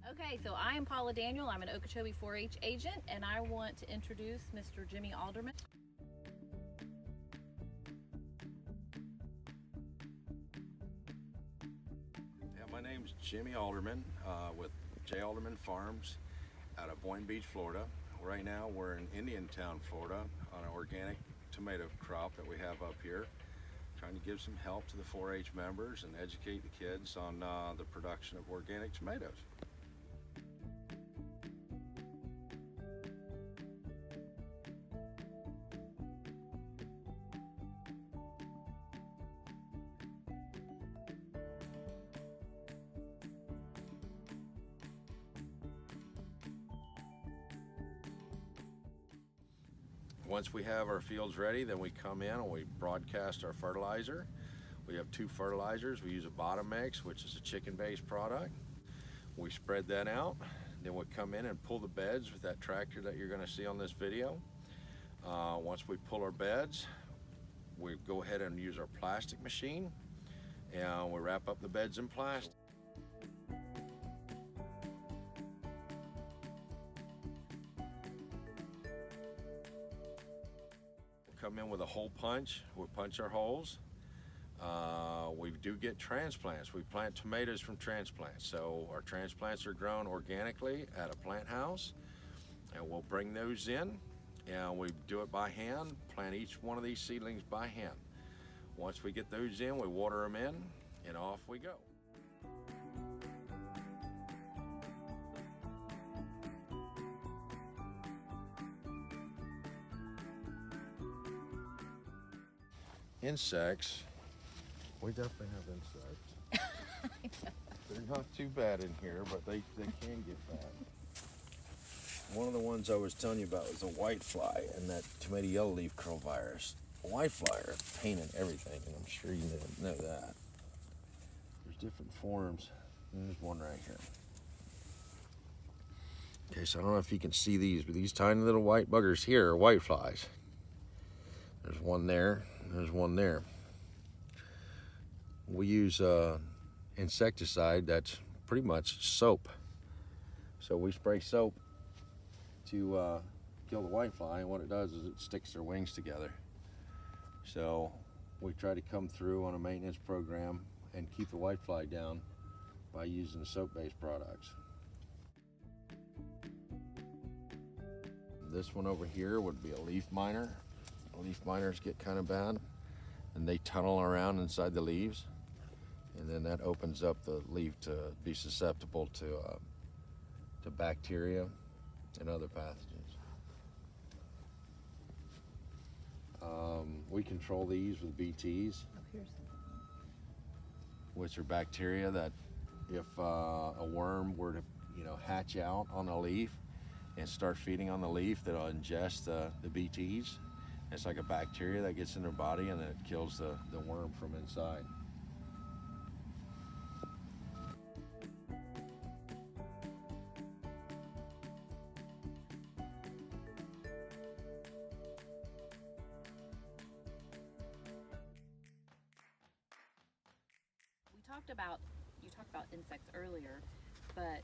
Okay, so I am Paula Daniel. I'm an Okeechobee 4-H agent, and I want to introduce Mr. Jimmy Alderman. Yeah, my name's Jimmy Alderman with Alderman Farms out of Boynton Beach, Florida. Right now we're in Indiantown, Florida on an organic tomato crop that we have up here, trying to give some help to the 4-H members and educate the kids on the production of organic tomatoes. Once we have our fields ready, then we come in and we broadcast our fertilizer. We have two fertilizers. We use a bottom mix, which is a chicken-based product. We spread that out. Then we come in and pull the beds with that tractor that you're going to see on this video. Once we pull our beds, we go ahead and use our plastic machine, and we wrap up the beds in plastic. Come in with a hole punch. We punch our holes. We do get transplants. We plant tomatoes from transplants. So our transplants are grown organically at a plant house, and we'll bring those in, and we do it by hand, plant each one of these seedlings by hand. Once we get those in, we water them in, and off we go. Insects, we definitely have insects. They're not too bad in here, but they can get bad. One of the ones I was telling you about was the whitefly and that tomato yellow leaf curl virus. Whitefly are a pain in everything, and I'm sure you know that. There's different forms. There's one right here. Okay, so I don't know if you can see these, but these tiny little white buggers here are whiteflies. There's one there, and there's one there. We use insecticide that's pretty much soap. So we spray soap to kill the whitefly, and what it does is it sticks their wings together. So we try to come through on a maintenance program and keep the whitefly down by using soap-based products. This one over here would be a leaf miner. Leaf miners get kind of bad, and they tunnel around inside the leaves, and then that opens up the leaf to be susceptible to bacteria and other pathogens. We control these with BTs, which are bacteria that if a worm were to hatch out on a leaf and start feeding on the leaf, that'll ingest the BTs. It's like a bacteria that gets in their body, and then it kills the worm from inside. You talked about insects earlier, but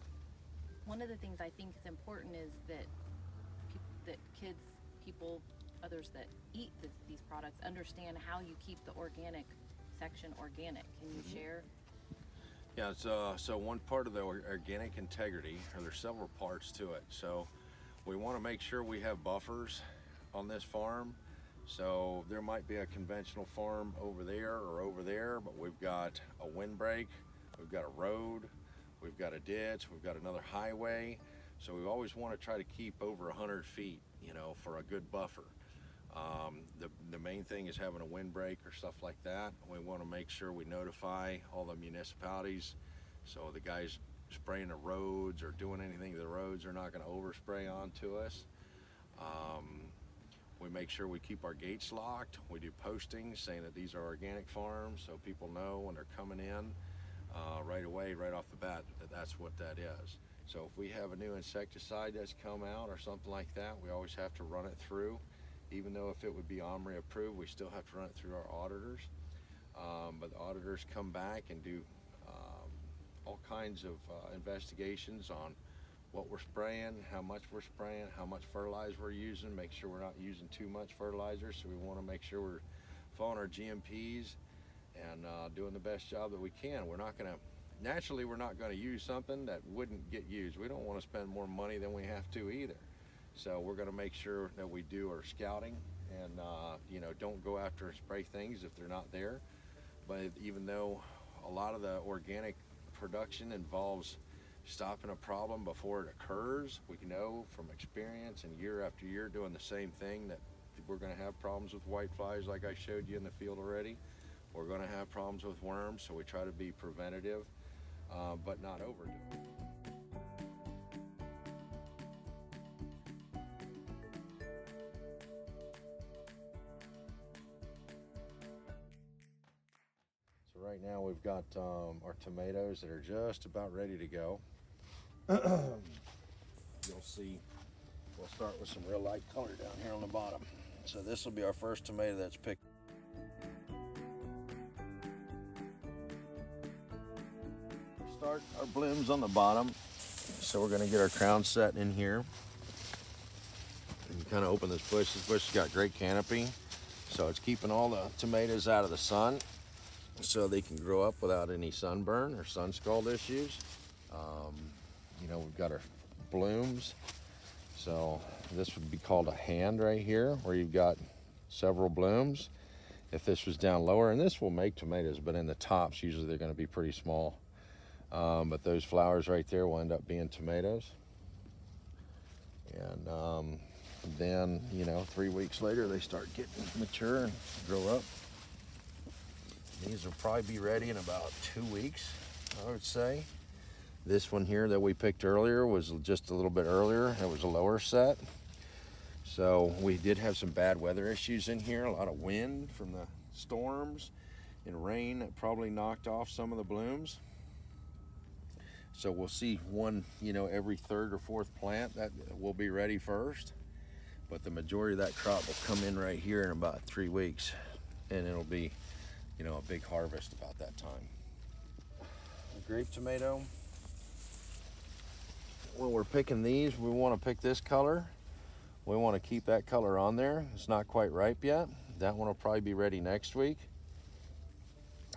one of the things I think is important is that kids, people, others that eat these products understand how you keep the organic section organic. Can you share? Yeah, so one part of the organic integrity, or there's several parts to it. So we want to make sure we have buffers on this farm. So there might be a conventional farm over there or over there, but we've got a windbreak, we've got a road, we've got a ditch, we've got another highway. So we always want to try to keep over 100 feet, for a good buffer. The main thing is having a windbreak or stuff like that. We want to make sure we notify all the municipalities, so the guys spraying the roads or doing anything to the roads are not going to overspray onto us. We make sure we keep our gates locked. We do postings saying that these are organic farms, so people know when they're coming in right away, right off the bat, that that's what that is. So if we have a new insecticide that's come out or something like that, we always have to run it through. Even though if it would be OMRI approved, we still have to run it through our auditors. But the auditors come back and do all kinds of investigations on what we're spraying, how much we're spraying, how much fertilizer we're using, make sure we're not using too much fertilizer. So we want to make sure we're following our GMPs and doing the best job that we can. We're not going to, naturally, we're not going to use something that wouldn't get used. We don't want to spend more money than we have to either. So we're going to make sure that we do our scouting and you know, don't go after and spray things if they're not there. But even though a lot of the organic production involves stopping a problem before it occurs, we know from experience and year after year doing the same thing that we're going to have problems with whiteflies like I showed you in the field already. We're going to have problems with worms, so we try to be preventative, but not overdo it. So right now we've got our tomatoes that are just about ready to go. You'll see, we'll start with some real light color down here on the bottom. So this will be our first tomato that's picked. Start our blooms on the bottom. So we're gonna get our crown set in here. And you kind of open this bush. This bush has got great canopy. So it's keeping all the tomatoes out of the sun so they can grow up without any sunburn or sun scald issues. You know, we've got our blooms. So this would be called a hand right here, where you've got several blooms. If this was down lower, and this will make tomatoes, but in the tops, usually they're gonna be pretty small. But those flowers right there will end up being tomatoes. And then, you know, 3 weeks later, they start getting mature and grow up. These will probably be ready in about 2 weeks, I would say. This one here that we picked earlier was just a little bit earlier. It was a lower set. So we did have some bad weather issues in here, a lot of wind from the storms and rain that probably knocked off some of the blooms. So we'll see one, you know, every third or fourth plant that will be ready first. But the majority of that crop will come in right here in about 3 weeks. And it'll be, you know, a big harvest about that time. The grape tomato. When we're picking these, we want to pick this color. We want to keep that color on there. It's not quite ripe yet. That one will probably be ready next week.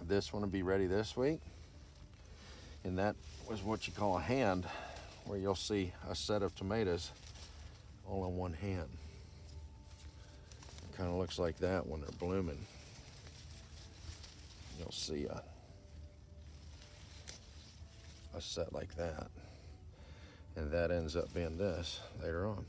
This one will be ready this week. And that was what you call a hand, where you'll see a set of tomatoes all in one hand. It kind of looks like that when they're blooming. You'll see a set like that. And that ends up being this later on.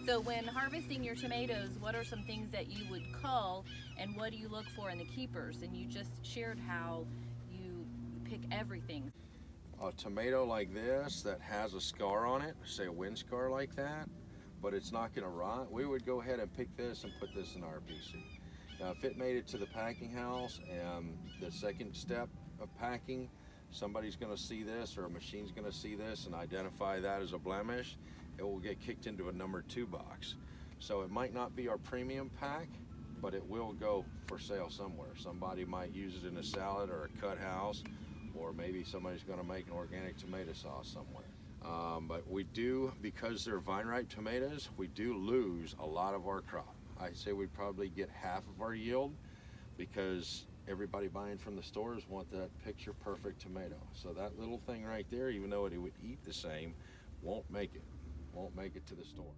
So when harvesting your tomatoes, what are some things that you would cull, and what do you look for in the keepers? And you just shared how you pick everything. A tomato like this that has a scar on it, say a wind scar like that, but it's not going to rot, we would go ahead and pick this and put this in RPC. Now if it made it to the packing house and the second step of packing, somebody's going to see this, or a machine's going to see this and identify that as a blemish, it will get kicked into a number 2 box. So it might not be our premium pack, but it will go for sale somewhere. Somebody might use it in a salad or a cut house, or maybe somebody's going to make an organic tomato sauce somewhere. But we do, because they're vine ripe tomatoes, we do lose a lot of our crop. I'd say we probably get half of our yield, because everybody buying from the stores want that picture perfect tomato. So that little thing right there, even though it would eat the same, won't make it to the store.